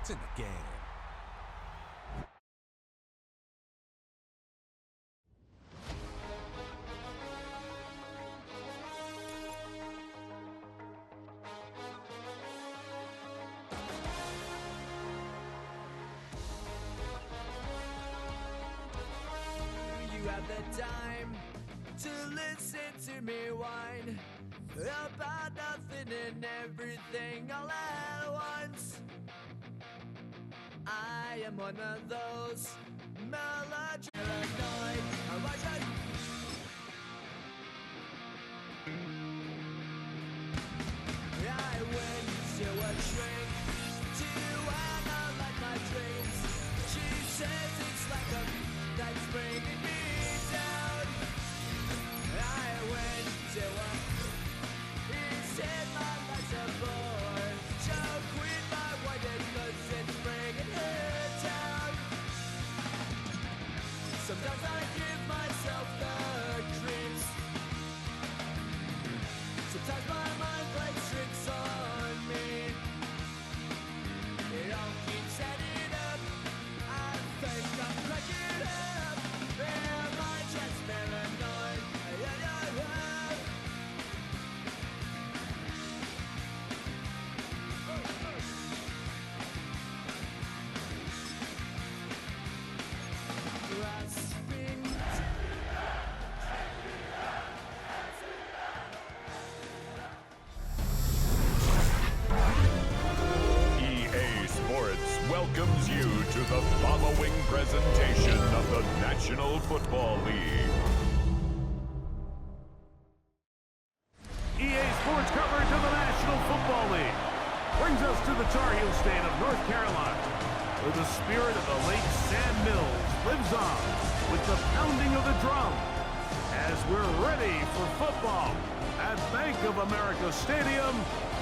It's in the game. You have the time to listen to me whine about nothing and everything all at once. I am one of those melodramatic. I went to a shrink to analyze my dreams. She says it's like a that's bringing me down. I went to a he said my life's a bore. So quit my wedding cause it's bringing her down. Sometimes I give myself the creeps. Sometimes my mind plays tricks on me. It all keeps adding up. I think I'm cracking up. Am I just paranoid? Grasping EA Sports welcomes you to the following presentation of the National Football League. EA Sports coverage of the National Football League brings us to the Tar Heel state of North Carolina, where the spirit of the late Sam Mills lives on with the pounding of the drum as we're ready for football at Bank of America Stadium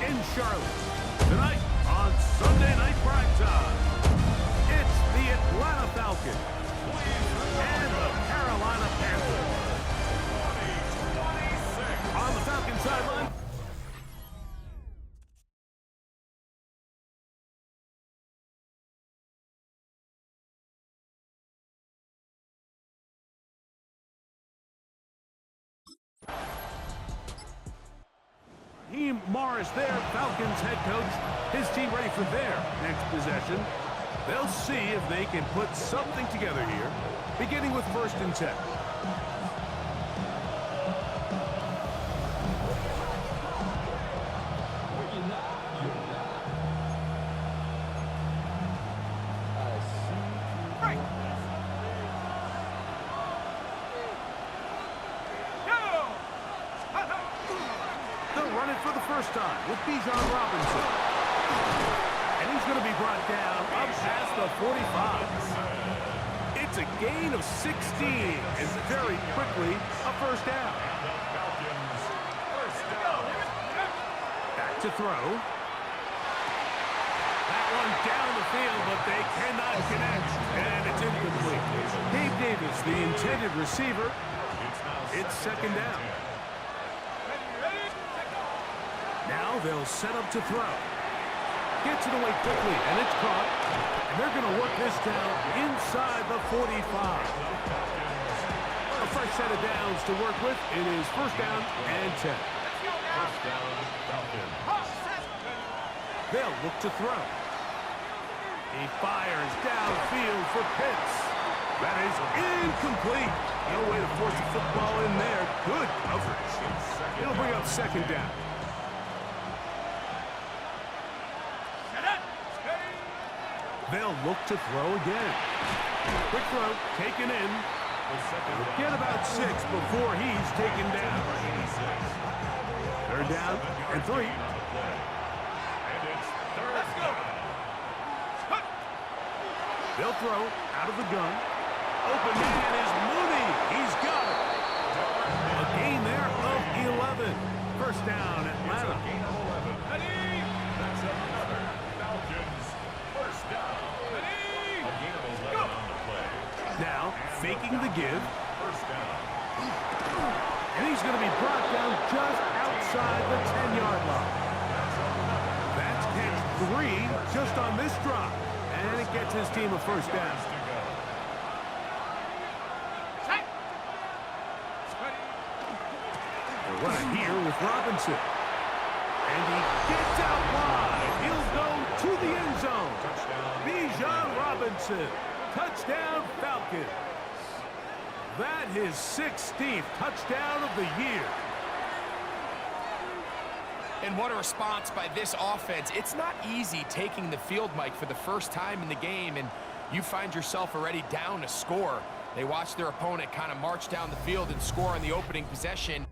in Charlotte. Tonight on Sunday Night Primetime, it's the Atlanta Falcons and the Carolina Panthers. On the Falcons sideline, Morris there, Falcons head coach, his team ready for their next possession. They'll see if they can put something together here, beginning with 1st and 10. For the first time with Bijan Robinson. And he's going to be brought down up past the 45. It's a gain of 16 and very quickly a first down. Back to throw. That one down the field, but they cannot connect. And it's incomplete. Dave Davis, the intended receiver. It's 2nd down. Now they'll set up to throw. Gets it away quickly, and it's caught. And they're going to work this down inside the 45. A fresh set of downs to work with. It is 1st down and 10. First down, Falcons. They'll look to throw. He fires downfield for Pitts. That is incomplete. No way to force the football in there. Good coverage. It'll bring up 2nd down. They'll look to throw again. Quick throw, taken in. Get about 6 before he's taken down. 3rd down and 3. Let's go. They'll throw out of the gun. Open man is Mooney. He's got it. A gain there of 11. 1st down, Atlanta. Gain of 11. That's another Falcons. 1st down. A gain of 11 on the play. Now, faking the give. 1st down. And he's going to be brought down just outside the 10-yard line. That's catch 3 just on this drive. And it gets his team a first down. They're running here with Robinson. And he gets out wide. He'll go to the end zone. Bijan Robinson. Touchdown, Falcons. That his 16th touchdown of the year. And what a response by this offense. It's not easy taking the field, Mike, for the first time in the game, and you find yourself already down a score. They watch their opponent kind of march down the field and score on the opening possession.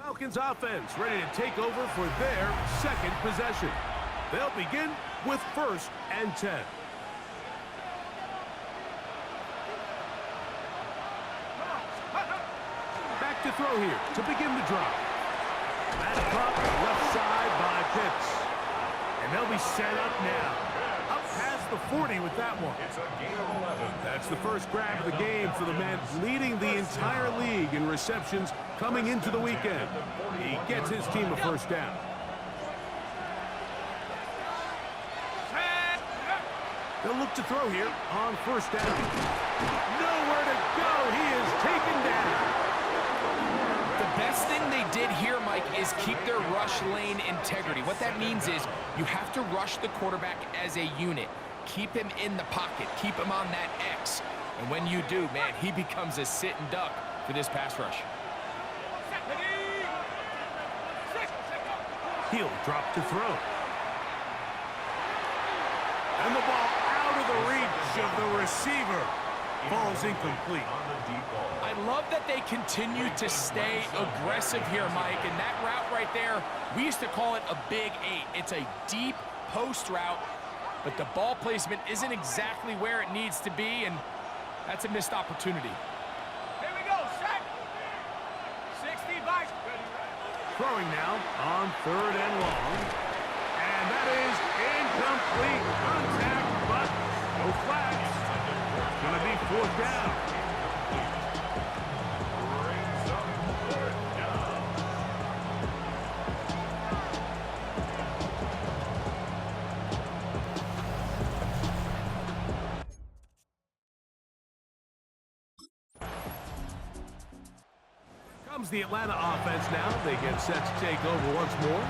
Falcons offense ready to take over for their second possession. They'll begin with 1st and 10. Back to throw here to begin the drive. That's caught left side by Pitts. And they'll be set up now. Up past the 40 with that one. It's a gain of 11. That's the first grab of the game for the man leading the entire league in receptions coming into the weekend. He gets his team a first down. They'll look to throw here on 1st down. Nowhere to go. He is taken down. The best thing they did here, Mike, is keep their rush rush lane integrity. What that means is you have to rush the quarterback as a unit. Keep him in the pocket. Keep him on that X. And when you do, man, he becomes a sitting duck for this pass rush. He'll drop to throw. And the ball out of the reach of the receiver. Ball's incomplete. I love that they continue to stay aggressive here, Mike. And that route right there, we used to call it a big 8. It's a deep post route, but the ball placement isn't exactly where it needs to be, and that's a missed opportunity. Here we go, set. 60 back. Throwing now on 3rd and long. And that is incomplete. Contact, but no flags. It's going to be 4th down. Comes the Atlanta offense now. They get set to take over once more.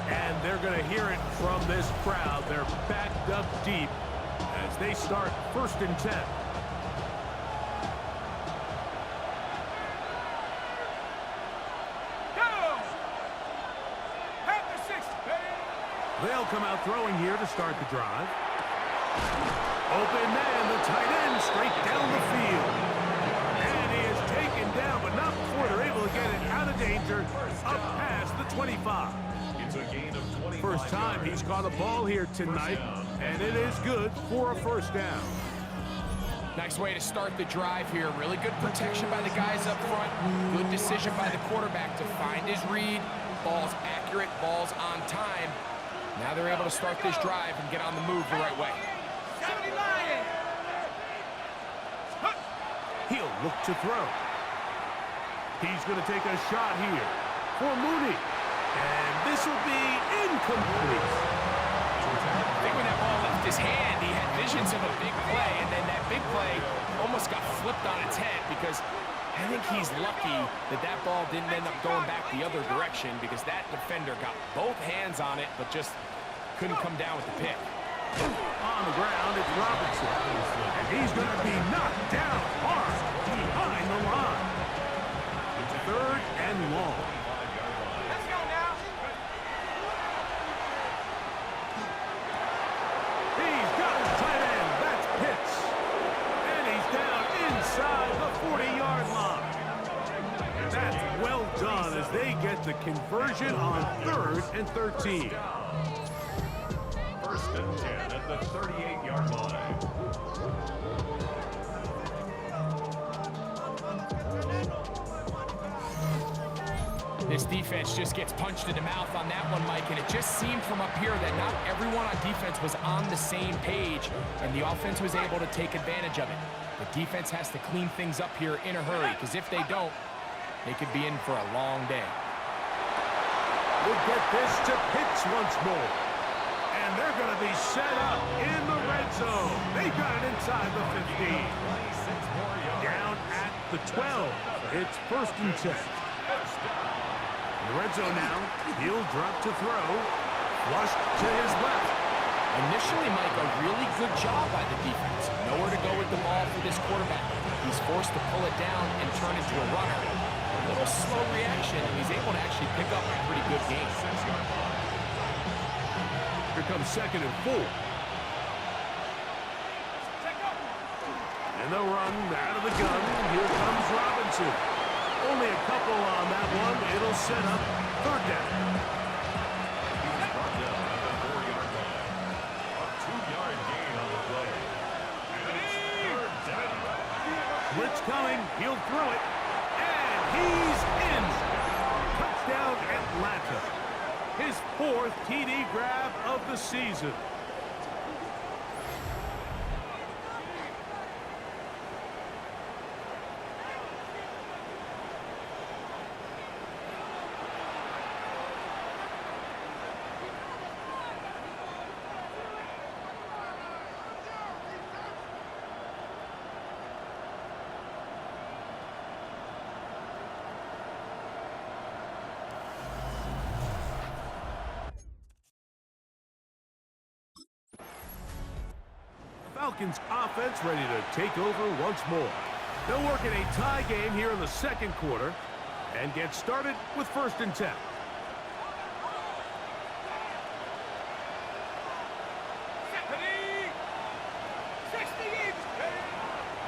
And they're going to hear it from this crowd. They're backed up deep as they start 1st and 10. They'll come out throwing here to start the drive. Open man, the tight end, straight down the field. And he is taken down, but not before they're able to get it out of danger, up past the 25. First time he's caught a ball here tonight, and it is good for a 1st down. Nice way to start the drive here. Really good protection by the guys up front. Good decision by the quarterback to find his read. Ball's accurate, ball's on time. Now they're able to start this drive and get on the move the right way. He'll look to throw. He's going to take a shot here for Mooney. And this will be incomplete. I think when that ball left his hand, he had visions of a big play, and then that big play almost got flipped on its head because I think he's lucky that that ball didn't end up going back the other direction because that defender got both hands on it but just couldn't come down with the pick. On the ground, it's Robinson. And he's going to be knocked down hard behind the line. It's 3rd and long. Let's go now. He's got his tight end. That's Pitts. And he's down inside the 40-yard line. That's well done as they get the conversion on 3rd and 13. 1st and 10 at the 38-yard line. This defense just gets punched in the mouth on that one, Mike, and it just seemed from up here that not everyone on defense was on the same page, and the offense was able to take advantage of it. The defense has to clean things up here in a hurry, because if they don't, they could be in for a long day. We'll get this to Pitts once more. And they're going to be set up in the red zone. They got it inside the 15. Down at the 12. It's 1st and 10. In the red zone now. He'll drop to throw. Flushed to his left. Initially, Mike, a really good job by the defense. Nowhere to go with the ball for this quarterback. He's forced to pull it down and turn into a runner. A little slow reaction, and he's able to actually pick up a pretty good game. Here comes 2nd and 4. And they'll run out of the gun. Here comes Robinson. Only a couple on that one. It'll set up 3rd down. He's brought down at the 4-yard line. A 2-yard gain on the play. And it's 3rd down. Blitz coming. He'll throw it. And he's in. Touchdown Atlanta. His 4th TD grab of the season. Falcons offense ready to take over once more. They'll work in a tie game here in the second quarter and get started with 1st and 10.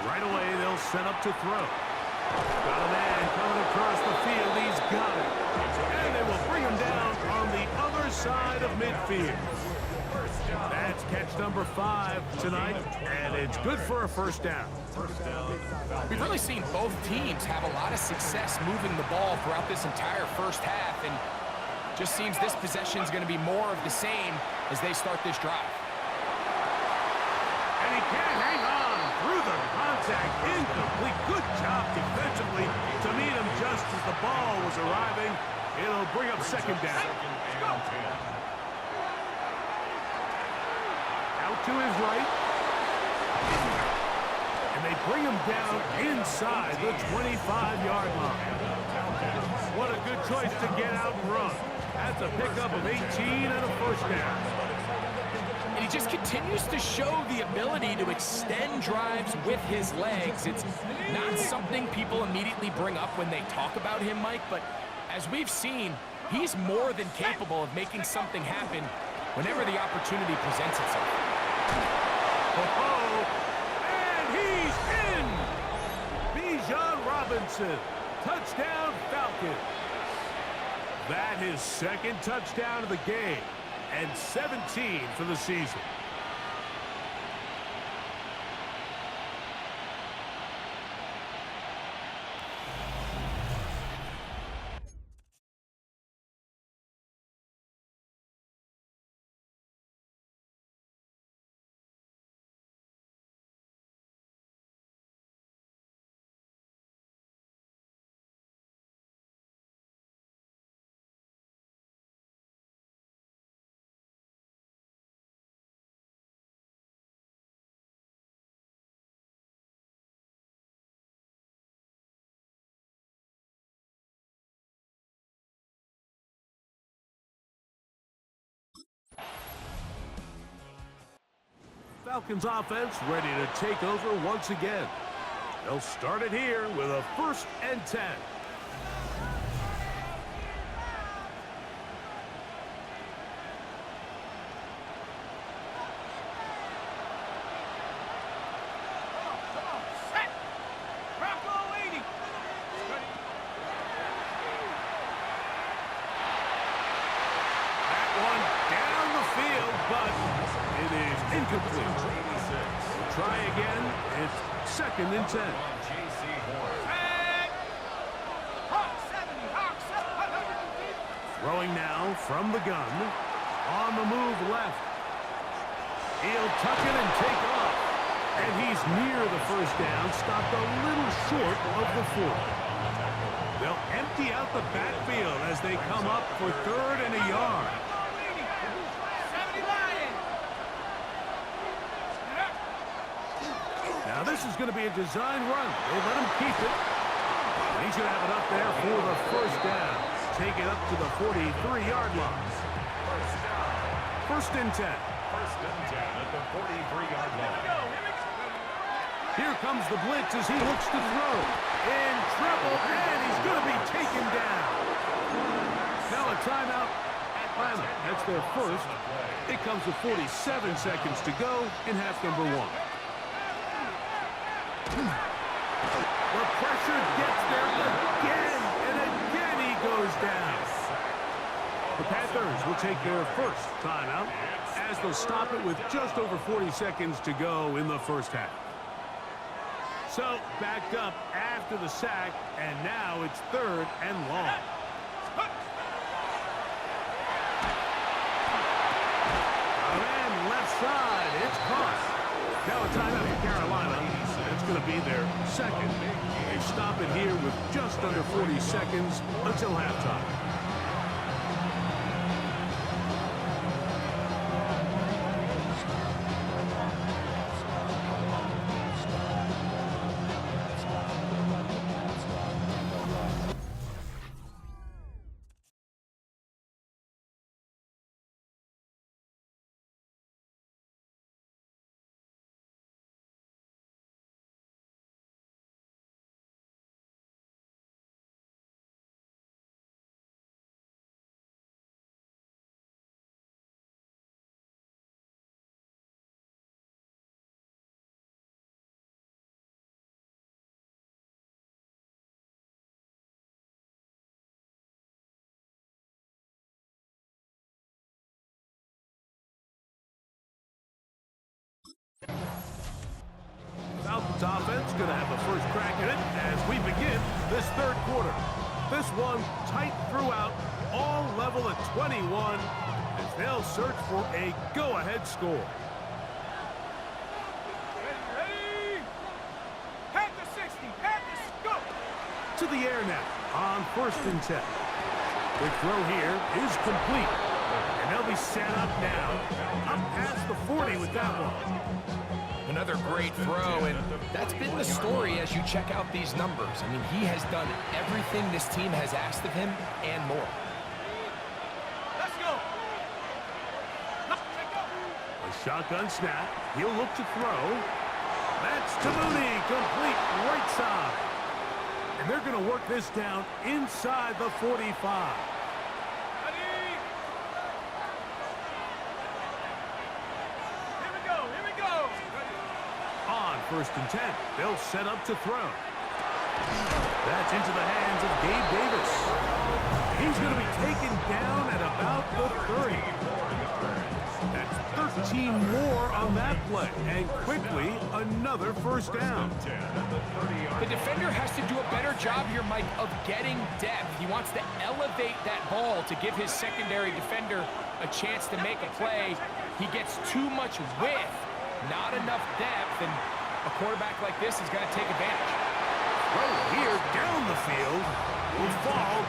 Right away, they'll set up to throw. Got a man coming across the field. He's got it. And they will bring him down on the other side of midfield. That's catch number 5 tonight, and it's good for a 1st down. We've really seen both teams have a lot of success moving the ball throughout this entire first half, and just seems this possession is going to be more of the same as they start this drive. And he can't hang on through the contact. Incomplete. Good job defensively to meet him just as the ball was arriving. It'll bring up 2nd down. Out to his right. And they bring him down inside the 25-yard line. What a good choice to get out and run. That's a pickup of 18 and a 1st down. And he just continues to show the ability to extend drives with his legs. It's not something people immediately bring up when they talk about him, Mike, but as we've seen, he's more than capable of making something happen whenever the opportunity presents itself. Oh, and he's in! Bijan Robinson, touchdown Falcons. That his 2nd touchdown of the game, and 17 for the season. Falcons offense ready to take over once again. They'll start it here with a 1st and 10. That one down the field, but it is incomplete. We'll try again. It's 2nd and 10. Throwing now from the gun. On the move left. He'll tuck it and take off. And he's near the 1st down. Stopped a little short of the 4th. They'll empty out the backfield as they come up for 3rd and a yard. Now this is going to be a design run. They let him keep it. And he's going to have it up there for the 1st down. Take it up to the 43-yard line. 1st and 10. 1st and 10 at the 43-yard line. Here comes the blitz as he looks to throw. In trouble, and he's going to be taken down. Now a timeout, Atlanta. That's their 1st. It comes with 47 seconds to go in half number 1. The pressure gets there again, and again he goes down. The Panthers will take their 1st timeout as they'll stop it with just over 40 seconds to go in the 1st half. So, backed up after the sack, and now it's 3rd and long. And left side, it's caught. Now a timeout for Carolina. It's going to be their 2nd. They stop it here with just under 40 seconds until halftime. Falcons offense going to have the first crack at it as we begin this third quarter. This one tight throughout, all level at 21, as they'll search for a go-ahead score. Ready? Head to 60. Head to go. To the air now on 1st and 10. The throw here is complete. And they'll be set up now. Up past the 40 with that one. Another great throw, and that's been the story as you check out these numbers. I mean, he has done everything this team has asked of him and more. Let's go. Let's go. A shotgun snap. He'll look to throw. That's to Mooney. Complete right side. And they're going to work this down inside the 45. On 1st and 10, they'll set up to throw. That's into the hands of Gabe Davis. He's going to be taken down at about the 30. That's 13 more on that play, and quickly another first down. The defender has to do a better job here, Mike, of getting depth. He wants to elevate that ball to give his secondary defender a chance to make a play. He gets too much width. Not enough depth, and a quarterback like this is going to take advantage. Throw here down the field will fall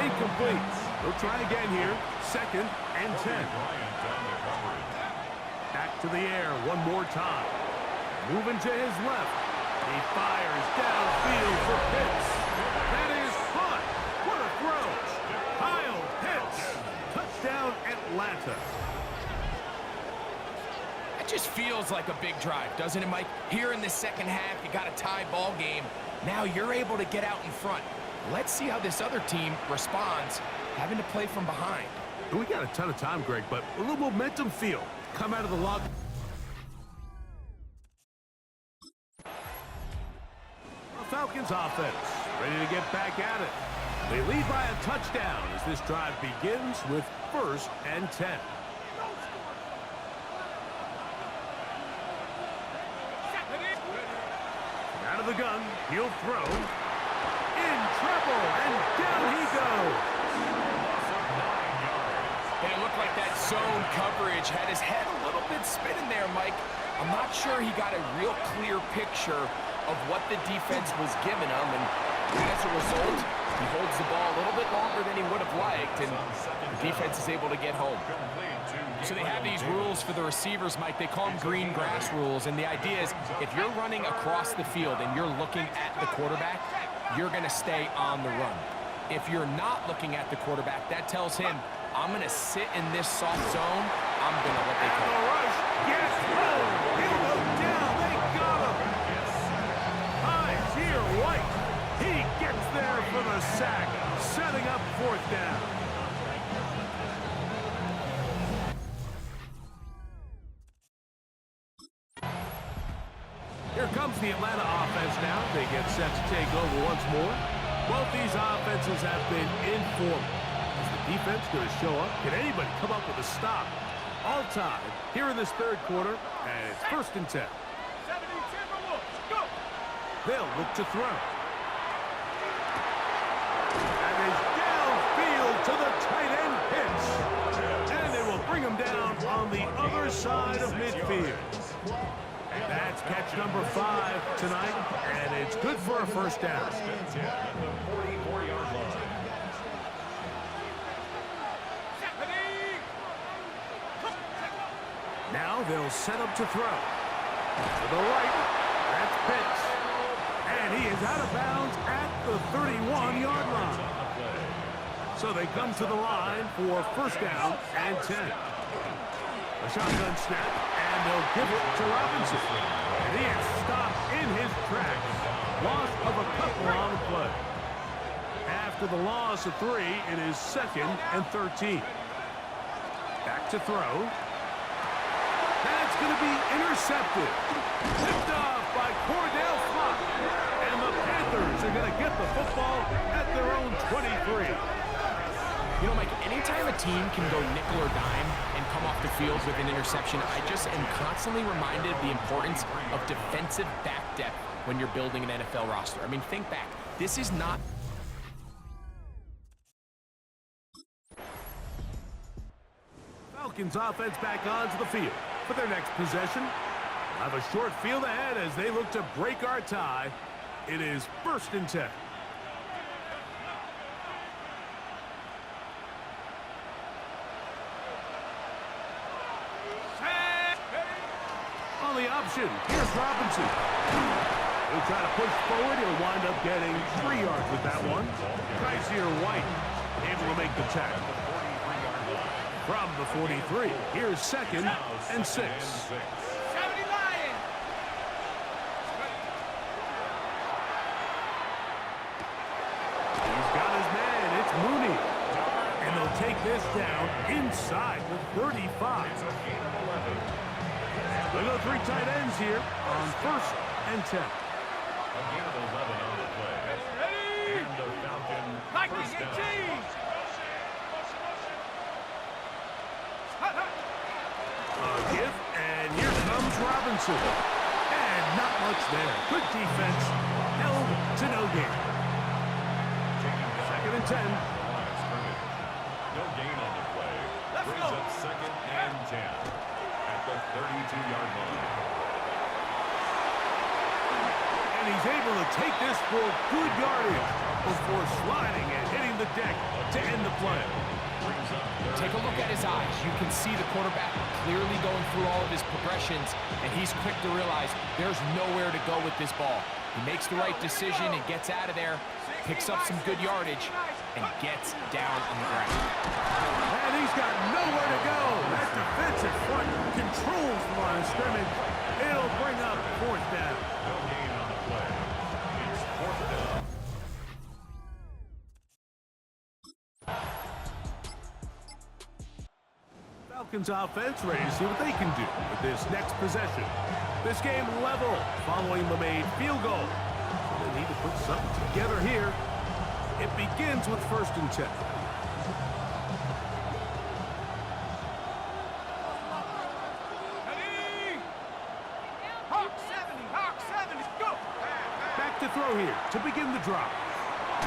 incomplete. They'll try again here. 2nd and 10. Back to the air one more time. Moving to his left. He fires downfield for Pitts. That is hot. What a throw. Kyle Pitts. Touchdown Atlanta. It just feels like a big drive, doesn't it, Mike? Here in the second half, you got a tie ball game. Now you're able to get out in front. Let's see how this other team responds, having to play from behind. We got a ton of time, Greg, but a little momentum feel. Come out of the log. The Falcons offense ready to get back at it. They lead by a touchdown as this drive begins with 1st and 10. Out of the gun, he'll throw. In trouble, and down he goes. And it looked like that zone coverage had his head a little bit spinning there, Mike. I'm not sure he got a real clear picture of what the defense was giving him, and as a result, he holds the ball a little bit longer than he would have liked, and the defense is able to get home. So they have these rules for the receivers, Mike. They call them green grass rules, and the idea is if you're running across the field and you're looking at the quarterback, you're going to stay on the run. If you're not looking at the quarterback, that tells him, I'm going to sit in this soft zone. I'm going to what they call the rush. Yes, oh, he'll go down. They got him. Hines here, White. He gets there for the sack, setting up 4th down. Here comes the Atlanta offense now. They get set to take over once more. Both these offenses have been informal. Is the defense going to show up? Can anybody come up with a stop? All tied here in this third quarter, and it's 1st and 10. 70 Timberwolves, go! They'll look to throw. That is downfield to the tight end Pitts. And they will bring him down on the other side of midfield. That's catch number 5 tonight, and it's good for a first down. Now they'll set up to throw. To the right, that's Pitts. And he is out of bounds at the 31-yard line. So they come to the line for first down and 10. A shotgun snap, and they'll give it to Robinson. And he is stopped in his tracks. Loss of a couple on the play. After the loss of 3, it is 2nd and 13. Back to throw. That's going to be intercepted. Picked off by Cordell Flock. And the Panthers are going to get the football at their own 23. You know, Mike, anytime a team can go nickel or dime and come off the field with an interception, I just am constantly reminded of the importance of defensive back depth. when you're building an NFL roster. I mean, think back. This is not... Falcons offense back onto the field for their next possession. Have a short field ahead as they look to break our tie. It is 1st and 10. On the option, here's Robinson. He'll try to push forward. He'll wind up getting 3 yards with that one. Kaiser White able to make the tackle. From the 43, here's 2nd and 6. 70 Lions. He's got his man. It's Mooney. And they'll take this down inside the 35. They go 3 tight ends here on 1st and 10. A gain of 11 on the play. Ready? And the Falcon Nike first and down. cheese. A give, and here comes Robinson. And not much there. Good defense. Held to no gain. Taking down 2nd and 10. the line of scrimmage. No gain on the play. Let's Brings go. up 2nd and 10 at the 32-yard line. And he's able to take this for good yardage before sliding and hitting the deck to end the play. Brings up Take a look at his eyes. You can see the quarterback clearly going through all of his progressions, and he's quick to realize there's nowhere to go with this ball. He makes the right decision and gets out of there, picks up some good yardage, and gets down on the ground. And he's got nowhere to go. That defensive front controls the line of scrimmage. It'll bring up 4th down. no gain on the play. It's 4th down. Falcons offense ready to see what they can do with this next possession. This game level following the made field goal. So they need to put something together here. It begins with 1st and 10. Ready? Hawk 70. Hawk 70. Go. Back to throw here to begin the drop.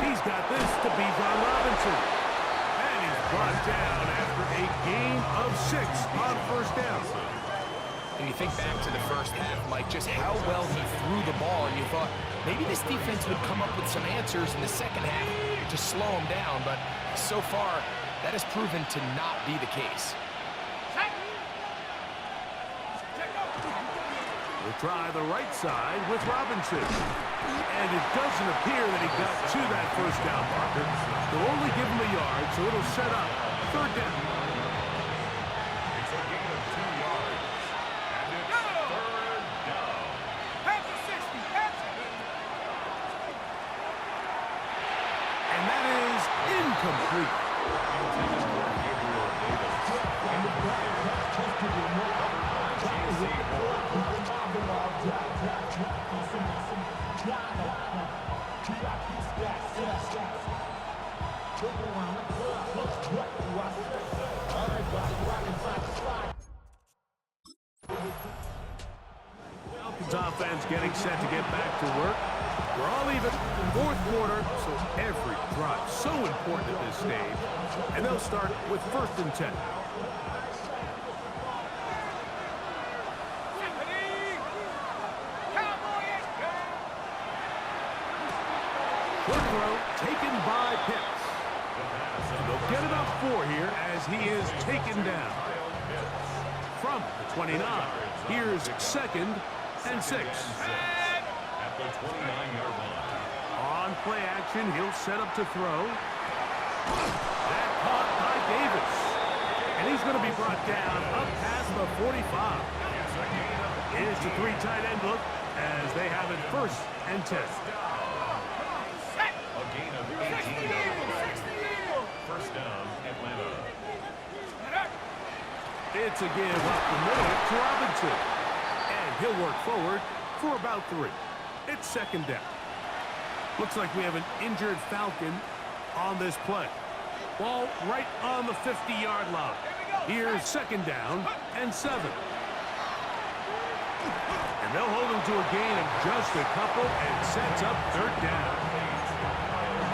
He's got this to Bijan Robinson. And he's brought down after a gain of 6 on 1st down. And you think back to the first half, Mike, just how well he threw the ball, and you thought maybe this defense would come up with some answers in the second half to slow him down, but so far, that has proven to not be the case. Check. Check go. We'll try the right side with Robinson. And it doesn't appear that he got to that 1st down marker. They'll only give him a yard, so it'll set up 3rd down. It's a gain of 2 yards. And it's 3rd down. Pass the 60. Pass it. And that is incomplete. Intended for Gabriel Davis. And the play covered by J.C. Falcons offense getting set to get back to work. We're all even 4th quarter, so every drive so important at this stage. And they'll start with 1st and 10. Ready? Cowboy it. Short throw taken by Pitts. And they'll get about 4 here as he is taken down. From the 29, here's 2nd and 6. At the 29-yard line. On play action, he'll set up to throw. That caught by Davis. And he's going to be brought down up past the 45. Here's the 3 tight end look as they have it 1st and 10. A gain of 18 yards. 1st down, Atlanta. It's a give up the middle to Robinson. And he'll work forward for about 3. It's 2nd down. Looks like we have an injured Falcon on this play. Ball right on the 50-yard line. Here's 2nd down and 7. And They'll hold him to a gain of just a couple and sets up third down.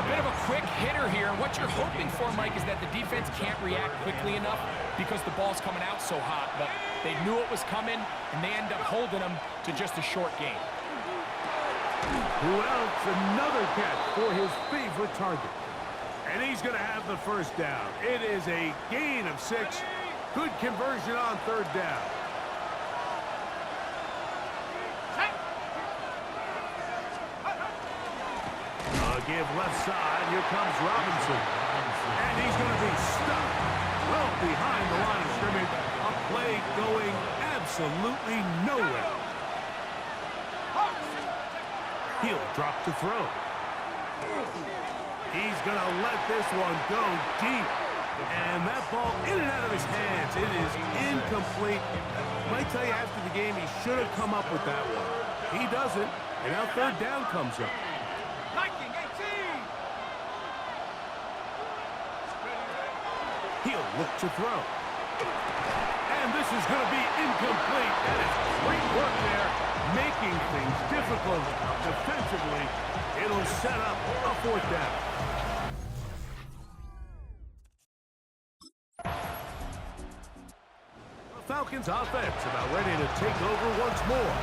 A bit of a quick hitter here, and what you're hoping for, Mike, is that the defense can't react quickly enough because the ball's coming out so hot. But they knew it was coming, and they end up holding them to just a short gain. Who else? Another catch for his favorite target. And he's going to have the first down. It is a gain of 6. Good conversion on third down. Give left side. Here comes Robinson. And he's going to be stuck well behind the line of scrimmage. A play going absolutely nowhere. He'll drop to throw. He's going to let this one go deep. And that ball in and out of his hands. It is incomplete. I might tell you after the game he should have come up with that one. He doesn't. And now third down comes up. He'll look to throw. And this is going to be incomplete. That is great work there, making things difficult defensively. It'll set up a fourth down. The Falcons offense about ready to take over once more.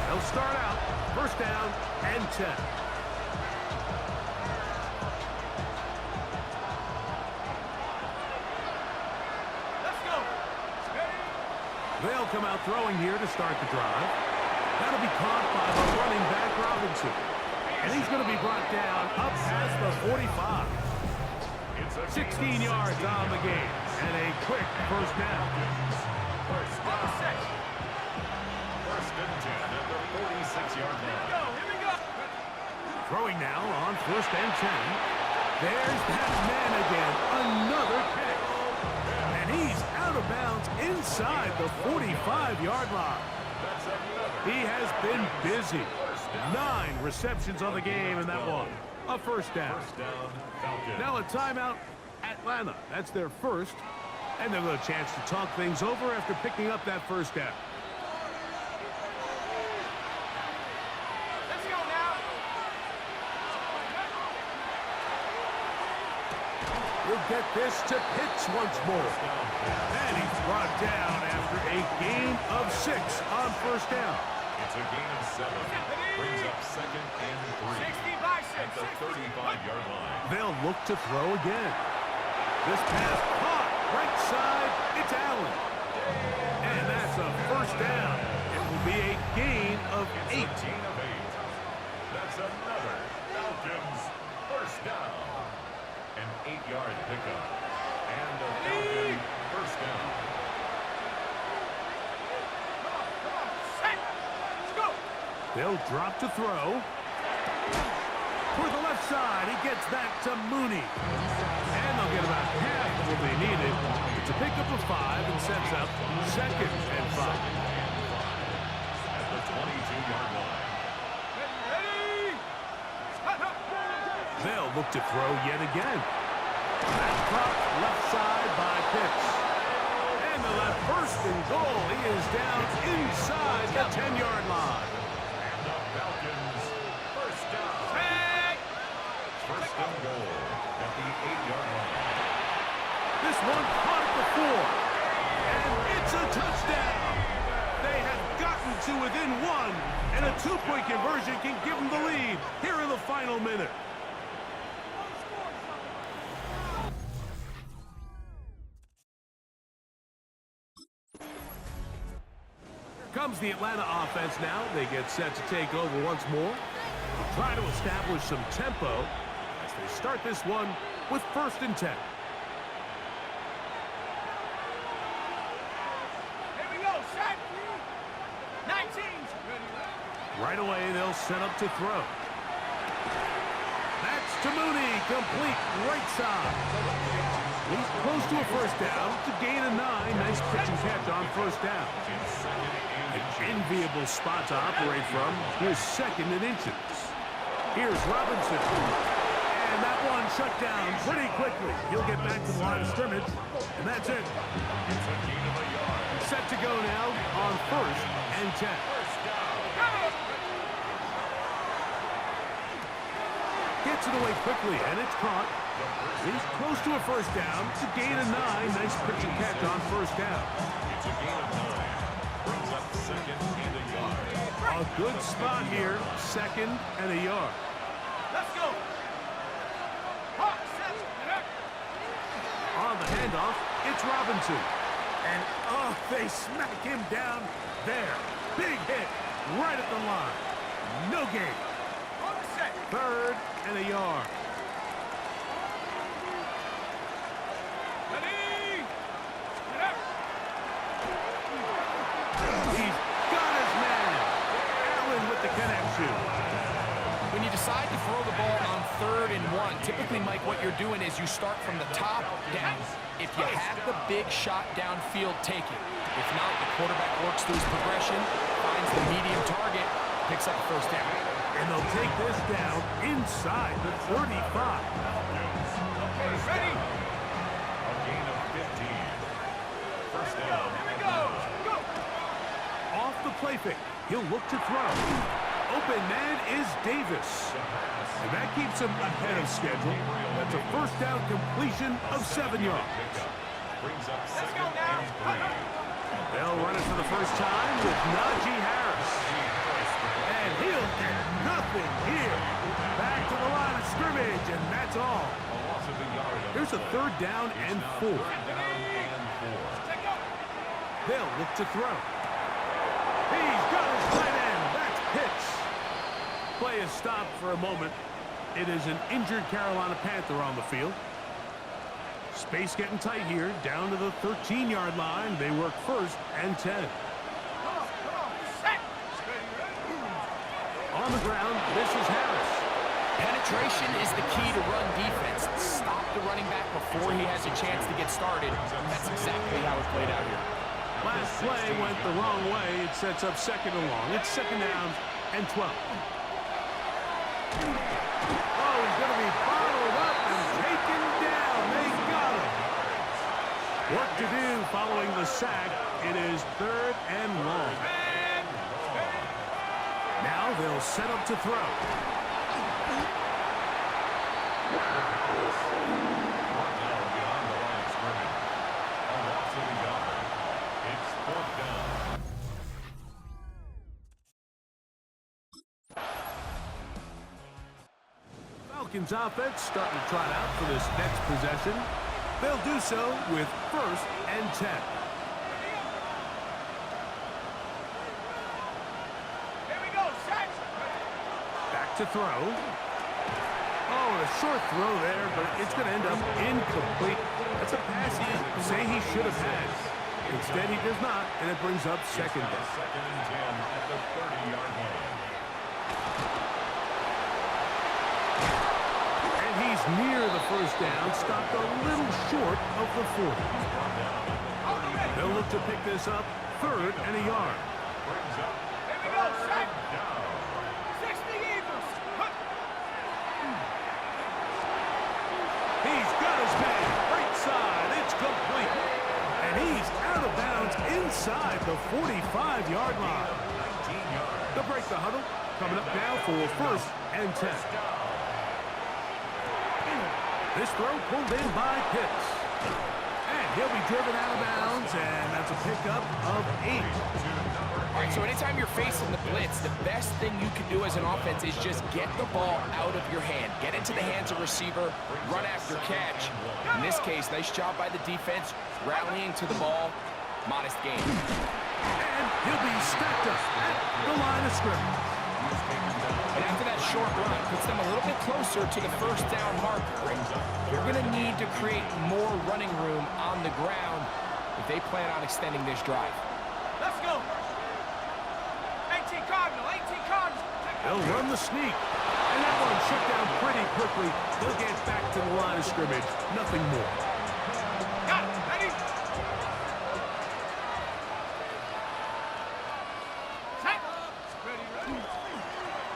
They'll start out first down and 10. They'll come out throwing here to start the drive. That'll be caught by the running back, Robinson. And he's going to be brought down up past the 45. 16 yards on the game. And a quick first down. First and 10 at the 46-yard line. Here we go. Throwing now on first and 10. There's that man again. Another catch. And he's out of bounds inside the 45-yard line. He has been busy. 9 receptions on the game, and that one, a first down. Now a timeout, Atlanta. That's their first, and they'll have a chance to talk things over after picking up that first down. Let's go now. He'll get this to Pitts once more. And he's brought down after a gain of 6 on first down. It's a gain of 7. Brings up second and 3. 60 by 6. At the 35-yard line. They'll look to throw again. This pass caught right side. It's Allen. And that's a first down. It will be a gain of 8. It's a gain of 8. That's another Falcons first down. An 8-yard pickup. And a Falcon first down. They'll drop to throw. For the left side, he gets that to Mooney. And they'll get about half of what they needed. It's a pickup of 5 and sets up second and 5. At the 22-yard line. Ready. They'll look to throw yet again. That caught left side by Pitts. And the left first and goal. He is down inside the 10-yard line. And the Falcons first down. First and goal at the 8-yard line. This one caught at the 4. And it's a touchdown. They have gotten to within 1. And a 2-point conversion can give them the lead here in the final minute. Comes the Atlanta offense now. They get set to take over once more. They'll try to establish some tempo as they start this one with first and 10. Here we go, set. 19. Right away, they'll set up to throw. That's to Mooney, complete right side. He's close to a first down. To gain a 9. Nice pitch and catch on first down. An enviable spot to operate from. Here's second and inches. Here's Robinson. And that one shut down pretty quickly. He'll get back to the line of scrimmage. And that's it. It's a gain of a yard. Set to go now on first and 10. Go. Gets it away quickly, and it's caught. He's close to a first down. It's a gain of 9. Nice pitch and catch on first down. It's a gain of 9. Brings up second and a yard. A good spot here. Second and a yard. Let's go. Hawk, set, get up. On the handoff, it's Robinson. And, oh, they smack him down there. Big hit right at the line. No gain. On the set. Third and a yard. Ready. Get up. He's got his man. Allen with the connection. When you decide to throw the ball on 3rd and 1, typically, Mike, what you're doing is you start from the top down. If you have the big shot downfield, take it. If not, the quarterback works through his progression, finds the medium target, picks up the first down. And they'll take this down inside the 35. Okay, ready. A gain of 15. First down. Here we go. Go. Off the play fake, he'll look to throw. Open man is Davis. And that keeps him ahead of schedule. That's a first down completion of 7 yards. Brings up Let's second go now. and 3. They'll run it for the first time with Najee Harris. And he'll get nothing here. Back to the line of scrimmage, and that's all. A loss of a yard. Here's a third down and 4. Third down and 4. Take go. They'll look to throw. He's got his tight end. That's Pitts. Play is stopped for a moment. It is an injured Carolina Panther on the field. Space getting tight here. Down to the 13-yard line. They work first and 10. Come on. Set. Ready. On the ground, this is Harris. Penetration is the key to run defense. Stop the running back before he has a chance to get started. That's exactly how it played out here. Last play went the wrong way. It sets up second and long. It's second down and 12. Oh, he's going to be bottled up and taken down. They got him. Work to do following the sack. It is third and long. Now they'll set up to throw. Falcons offense starting to trot out for this next possession. They'll do so with first and 10. Here we go. Set. Back to throw. Oh, a short throw there, but it's going to end up incomplete. That's a pass he say he should have had. Instead, he does not, and it brings up second down. Second and 10 at the 30-yard line. And he's near the first down, stopped a little short of the 40. They'll look to pick this up, third and a yard. Here we go. Set. 60 Eagles. He's got his man, right side, it's complete. And he's out of bounds inside the 45-yard line. They'll break the huddle, coming up now for first and 10. This throw pulled in by Pitts. And he'll be driven out of bounds, and that's a pickup of 8. All right, so anytime you're facing the blitz, the best thing you can do as an offense is just get the ball out of your hand. Get into the hands of receiver, run after catch. In this case, nice job by the defense, rallying to the ball. Modest gain. And he'll be stacked up at the line of scrimmage. And after that short run, puts them a little bit closer to the first down marker. And they're going to need to create more running room on the ground if they plan on extending this drive. Let's go. 18 Cardinal. 18 Cardinal. They'll run the sneak. And that one shut down pretty quickly. They'll get back to the line of scrimmage. Nothing more. Got it. Ready? Set. Ready.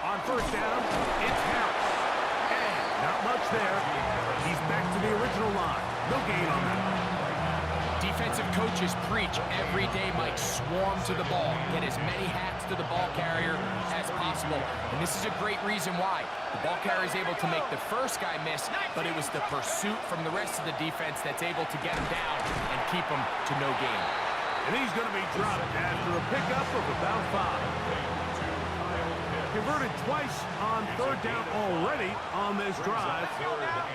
On first down, it's Harris. And not much there. He's back to the original line. No gain on that. Defensive coaches preach every day, Mike, swarm to the ball. Get as many hats to the ball carrier as possible. And this is a great reason why. The ball carrier is able to make the first guy miss, but it was the pursuit from the rest of the defense that's able to get him down and keep him to no gain. And he's going to be dropped after a pickup of about 5. Converted twice on third down already on this drive.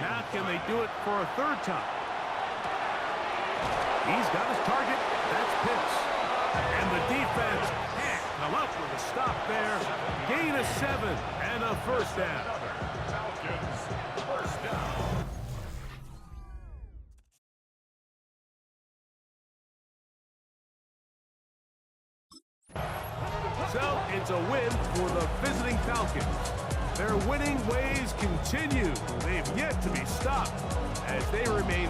Now can they do it for a third time? He's got his target. That's Pitts. And the defense can't come up with a stop there. Gain of 7 and a first down. Falcons, first down. So it's a win for the visiting Falcons. Their winning ways continue. They've yet to be stopped as they remain